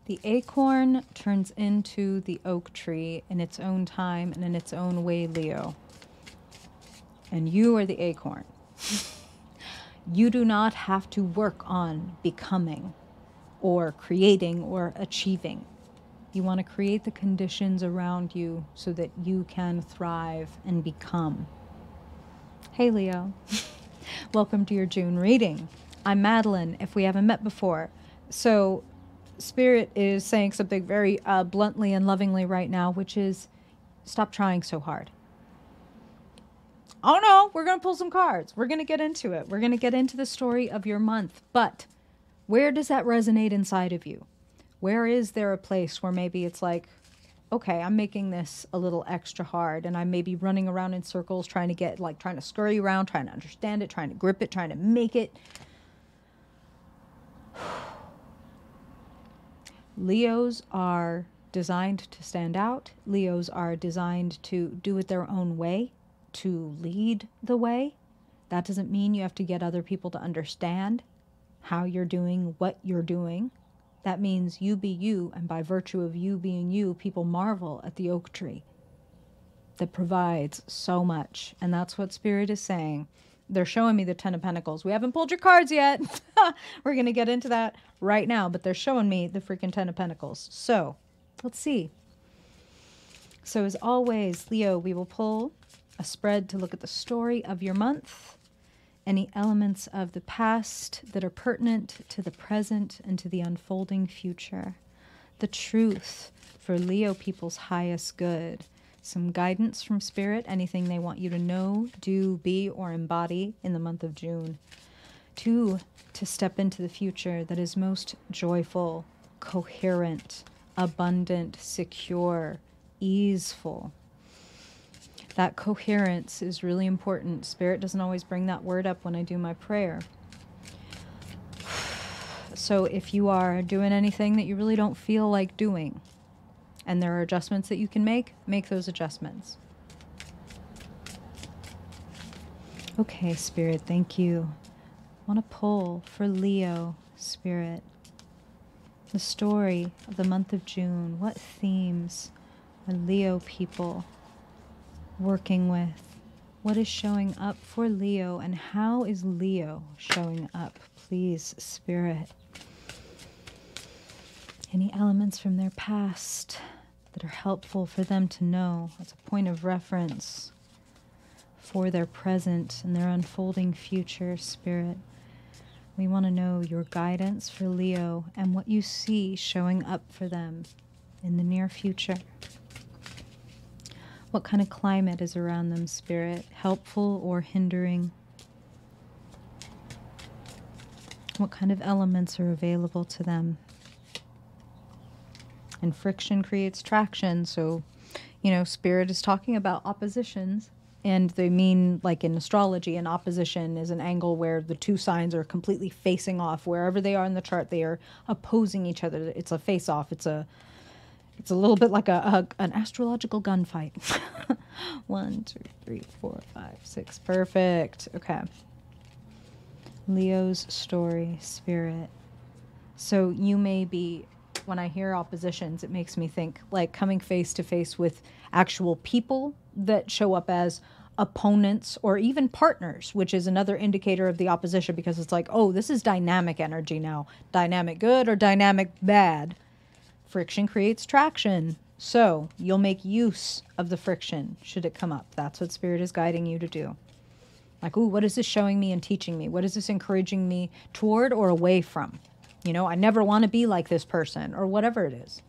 The acorn turns into the oak tree in its own time and in its own way, Leo. And you are the acorn. You do not have to work on becoming or creating or achieving. You want to create the conditions around you so that you can thrive and become. Hey, Leo. Welcome to your June reading. I'm Madeline, if we haven't met before. So, Spirit is saying something very bluntly and lovingly right now, which is stop trying so hard. Oh no, we're going to pull some cards. We're going to get into it. We're going to get into the story of your month. But where does that resonate inside of you? Where is there a place where maybe it's like, okay, I'm making this a little extra hard and I'm maybe running around in circles trying to scurry around, trying to understand it, trying to grip it, trying to make it. Leos are designed to stand out. Leos are designed to do it their own way, to lead the way. That doesn't mean you have to get other people to understand how you're doing what you're doing. That means you be you, and by virtue of you being you, people marvel at the oak tree that provides so much. And that's what Spirit is saying. They're showing me the Ten of Pentacles. We haven't pulled your cards yet. We're going to get into that right now, but they're showing me the freaking Ten of Pentacles. So, let's see. So as always, Leo, we will pull a spread to look at the story of your month, any elements of the past that are pertinent to the present and to the unfolding future, the truth for Leo people's highest good, some guidance from Spirit, anything they want you to know, do, be, or embody in the month of June. 2, to step into the future that is most joyful, coherent, abundant, secure, easeful. That coherence is really important. Spirit doesn't always bring that word up when I do my prayer. So if you are doing anything that you really don't feel like doing, and there are adjustments that you can make those adjustments. Okay, Spirit, thank you. I want to pull for Leo, Spirit, the story of the month of June. What themes are Leo people working with? What is showing up for Leo, and how is Leo showing up? Please, Spirit. Any elements from their past that are helpful for them to know as a point of reference for their present and their unfolding future, Spirit. We want to know your guidance for Leo and what you see showing up for them in the near future. What kind of climate is around them, Spirit? Helpful or hindering? What kind of elements are available to them? And friction creates traction. So, Spirit is talking about oppositions. And they mean, like in astrology, an opposition is an angle where the two signs are completely facing off. Wherever they are in the chart, they are opposing each other. It's a face-off. It's a little bit like an astrological gunfight. 1, 2, 3, 4, 5, 6. Perfect. Okay. Leo's story, Spirit. So you may be, when I hear oppositions, it makes me think like coming face to face with actual people that show up as opponents or even partners, which is another indicator of the opposition, because it's like, oh, this is dynamic energy now. Dynamic good or dynamic bad. Friction creates traction. So you'll make use of the friction should it come up. That's what Spirit is guiding you to do. Like, ooh, what is this showing me and teaching me? What is this encouraging me toward or away from? I never want to be like this person, or whatever it is.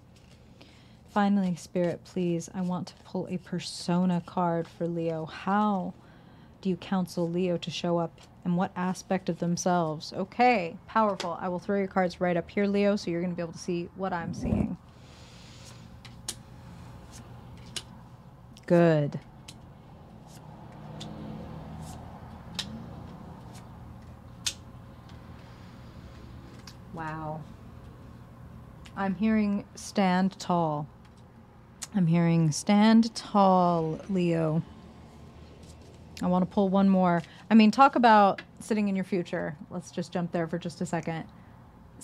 Finally, Spirit, please, I want to pull a persona card for Leo. How do you counsel Leo to show up, and what aspect of themselves? Okay, powerful. I will throw your cards right up here, Leo, so you're going to be able to see what I'm seeing. Good. Wow. I'm hearing stand tall. I'm hearing stand tall, Leo. I want to pull one more. I mean, talk about sitting in your future. Let's just jump there for just a second.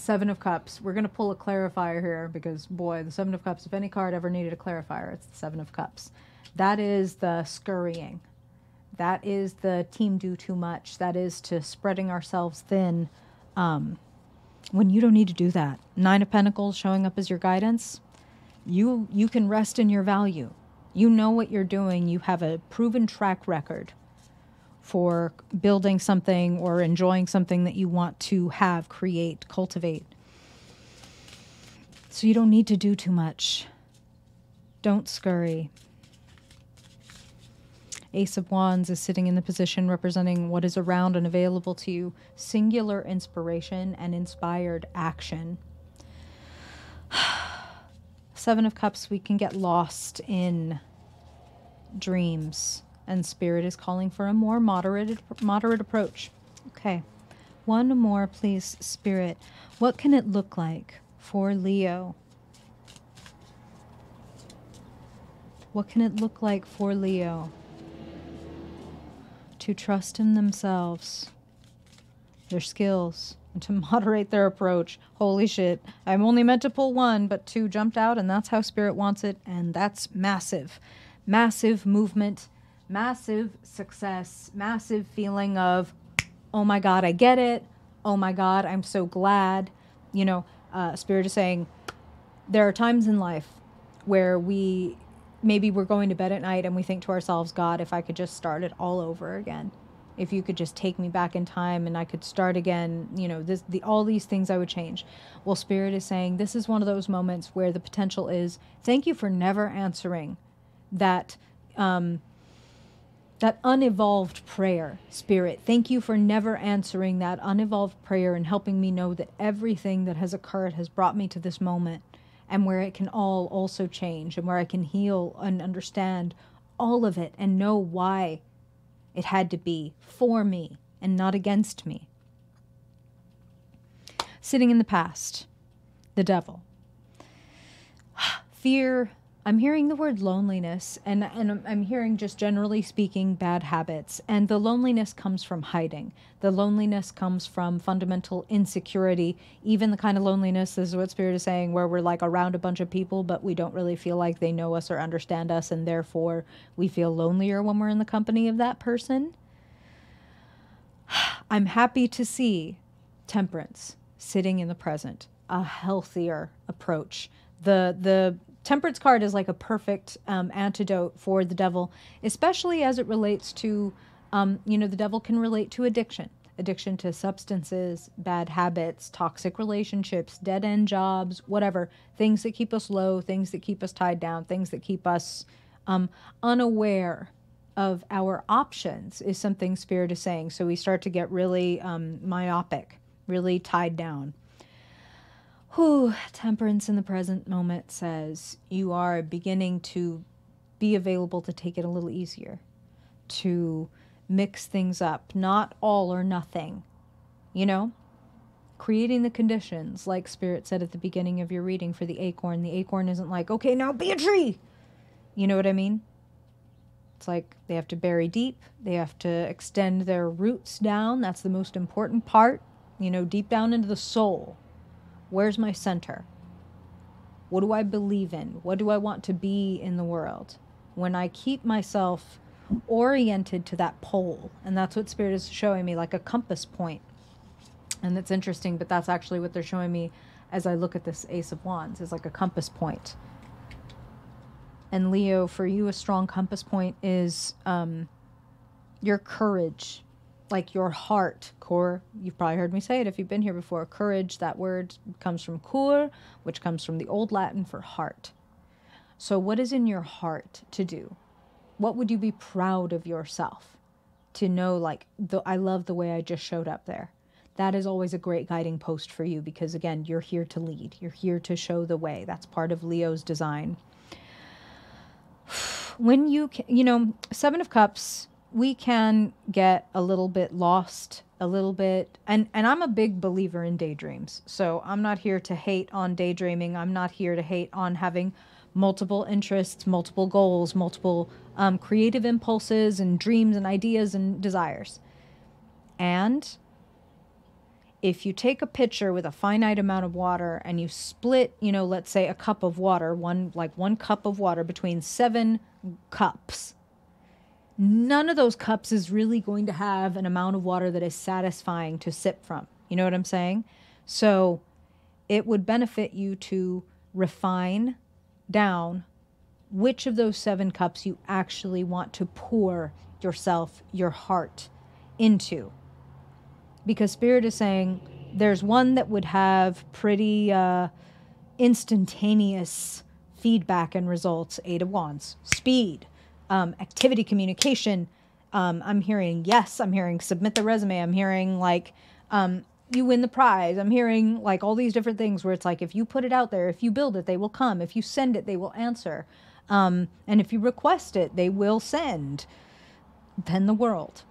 Seven of Cups. We're going to pull a clarifier here because, boy, the Seven of Cups, if any card ever needed a clarifier, it's the Seven of Cups. That is the scurrying. That is the team do too much. That is to spreading ourselves thin when you don't need to do that. Nine of Pentacles showing up as your guidance. You can rest in your value. You know what you're doing. You have a proven track record for building something or enjoying something that you want to have, create, cultivate. So you don't need to do too much. Don't scurry. Ace of Wands is sitting in the position representing what is around and available to you. Singular inspiration and inspired action. Seven of Cups, we can get lost in dreams. And Spirit is calling for a more moderate approach. Okay. One more, please, Spirit. What can it look like for Leo? What can it look like for Leo to trust in themselves, their skills, and to moderate their approach? Holy shit. I'm only meant to pull one, but two jumped out, and that's how Spirit wants it, and that's massive. Massive movement. Massive success, massive feeling of, oh my God, I get it. Oh my God, I'm so glad. You know, Spirit is saying there are times in life where maybe we're going to bed at night and we think to ourselves, God, if I could just start it all over again. If you could just take me back in time and I could start again, you know, all these things I would change. Well, Spirit is saying this is one of those moments where the potential is, thank you for never answering that unevolved prayer, Spirit. Thank you for never answering that unevolved prayer and helping me know that everything that has occurred has brought me to this moment, and where it can all also change, and where I can heal and understand all of it and know why it had to be for me and not against me. Sitting in the past, the Devil. Fear. I'm hearing the word loneliness, and I'm hearing, just generally speaking, bad habits. And the loneliness comes from hiding. The loneliness comes from fundamental insecurity, even the kind of loneliness, this is what Spirit is saying, where we're like around a bunch of people, but we don't really feel like they know us or understand us, and therefore we feel lonelier when we're in the company of that person. I'm happy to see Temperance sitting in the present, a healthier approach. The Temperance card is like a perfect antidote for the Devil, especially as it relates to, the Devil can relate to addiction to substances, bad habits, toxic relationships, dead-end jobs, whatever, things that keep us low, things that keep us tied down, things that keep us unaware of our options is something Spirit is saying. So we start to get really myopic, really tied down. Whew, Temperance in the present moment says you are beginning to be available to take it a little easier, to mix things up, not all or nothing, you know? Creating the conditions, like Spirit said at the beginning of your reading for the acorn. The acorn isn't like, okay, now be a tree. You know what I mean? It's like they have to bury deep. They have to extend their roots down. That's the most important part, deep down into the soul. Where's my center? What do I believe in? What do I want to be in the world? When I keep myself oriented to that pole, and that's what Spirit is showing me, like a compass point. And that's interesting, but that's actually what they're showing me as I look at this Ace of Wands, is like a compass point. And Leo, for you, a strong compass point is your courage. Like your heart, core. You've probably heard me say it if you've been here before. Courage, that word comes from cor, which comes from the Old Latin for heart. So what is in your heart to do? What would you be proud of yourself to know, like, I love the way I just showed up there. That is always a great guiding post for you because, again, you're here to lead. You're here to show the way. That's part of Leo's design. When Seven of Cups, we can get a little bit lost, a little bit, and I'm a big believer in daydreams. So I'm not here to hate on daydreaming. I'm not here to hate on having multiple interests, multiple goals, multiple creative impulses and dreams and ideas and desires. And if you take a pitcher with a finite amount of water and you split, you know, let's say a cup of water, one cup of water between 7 cups, none of those cups is really going to have an amount of water that is satisfying to sip from. You know what I'm saying? So it would benefit you to refine down which of those 7 cups you actually want to pour yourself, your heart into. Because Spirit is saying there's one that would have pretty instantaneous feedback and results. 8 of Wands. Speed. Activity, communication. I'm hearing yes. I'm hearing submit the resume. I'm hearing like you win the prize. I'm hearing like all these different things where it's like if you put it out there, if you build it, they will come. If you send it, they will answer. And if you request it, they will send. Then the world.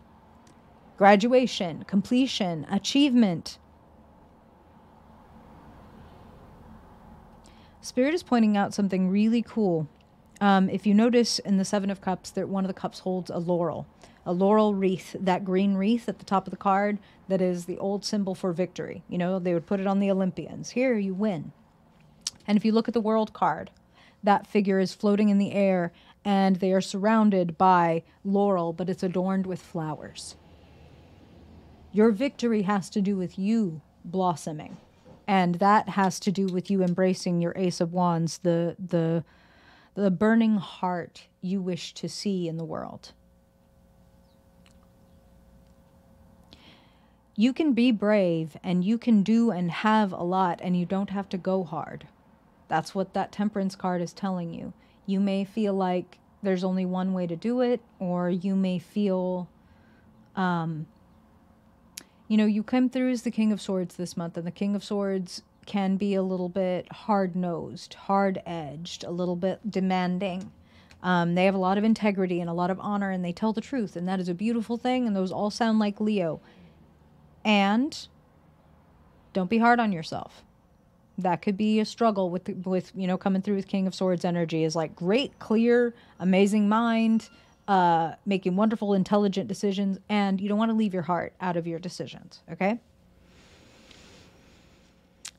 Graduation, completion, achievement. Spirit is pointing out something really cool. If you notice in the 7 of Cups, that one of the cups holds a laurel wreath, that green wreath at the top of the card that is the old symbol for victory. You know, they would put it on the Olympians. Here, you win. And if you look at the World card, that figure is floating in the air and they are surrounded by laurel, but it's adorned with flowers. Your victory has to do with you blossoming. And that has to do with you embracing your Ace of Wands, the burning heart you wish to see in the world. You can be brave and you can do and have a lot and you don't have to go hard. That's what that Temperance card is telling you. You may feel like there's only one way to do it, or you may feel, you know, you come through as the King of Swords this month, and the King of Swords can be a little bit hard-nosed, hard-edged, a little bit demanding. They have a lot of integrity and a lot of honor, and they tell the truth, and that is a beautiful thing, and those all sound like Leo. And don't be hard on yourself. That could be a struggle with you know, coming through with King of Swords energy is like great, clear, amazing mind, making wonderful, intelligent decisions, and you don't want to leave your heart out of your decisions, okay?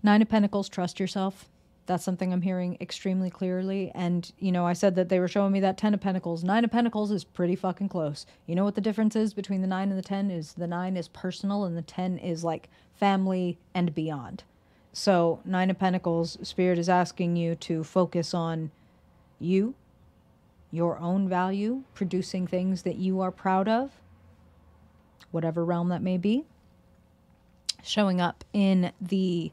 9 of Pentacles, trust yourself. That's something I'm hearing extremely clearly. And, you know, I said that they were showing me that 10 of Pentacles. 9 of Pentacles is pretty fucking close. You know what the difference is between the 9 and the 10 is? The 9 is personal and the 10 is like family and beyond. So 9 of Pentacles, Spirit is asking you to focus on you, your own value, producing things that you are proud of, whatever realm that may be. Showing up in the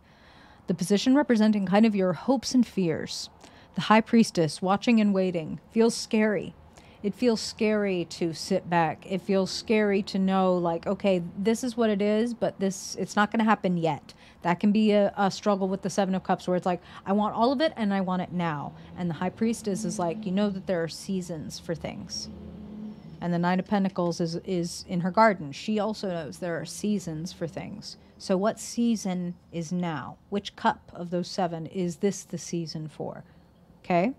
position representing kind of your hopes and fears. The High Priestess, watching and waiting, feels scary. It feels scary to sit back. It feels scary to know, like, okay, this is what it is, but it's not going to happen yet. That can be a struggle with the 7 of Cups where it's like, I want all of it and I want it now. And the High Priestess is like, you know that there are seasons for things. And the 9 of Pentacles is in her garden. She also knows there are seasons for things. So what season is now? Which cup of those 7 is this the season for? Okay?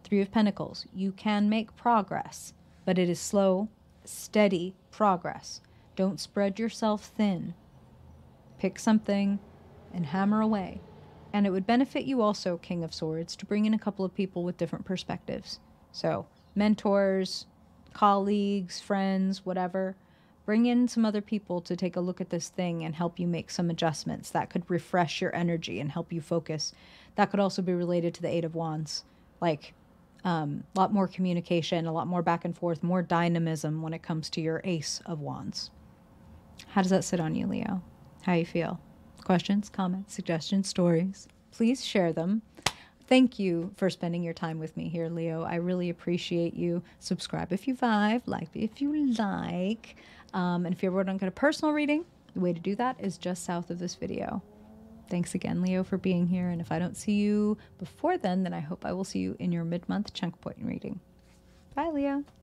3 of Pentacles. You can make progress, but it is slow, steady progress. Don't spread yourself thin. Pick something and hammer away. And it would benefit you also, King of Swords, to bring in a couple of people with different perspectives. So mentors, colleagues, friends, whatever. Bring in some other people to take a look at this thing and help you make some adjustments. That could refresh your energy and help you focus. That could also be related to the 8 of Wands. Like a lot more communication, a lot more back and forth, more dynamism when it comes to your Ace of Wands. How does that sit on you, Leo? How you feel? Questions, comments, suggestions, stories? Please share them. Thank you for spending your time with me here, Leo. I really appreciate you. Subscribe if you vibe, like if you like. And if you ever want to get a personal reading, the way to do that is just south of this video. Thanks again, Leo, for being here. And if I don't see you before then I hope I will see you in your mid-month chunk point reading. Bye, Leo.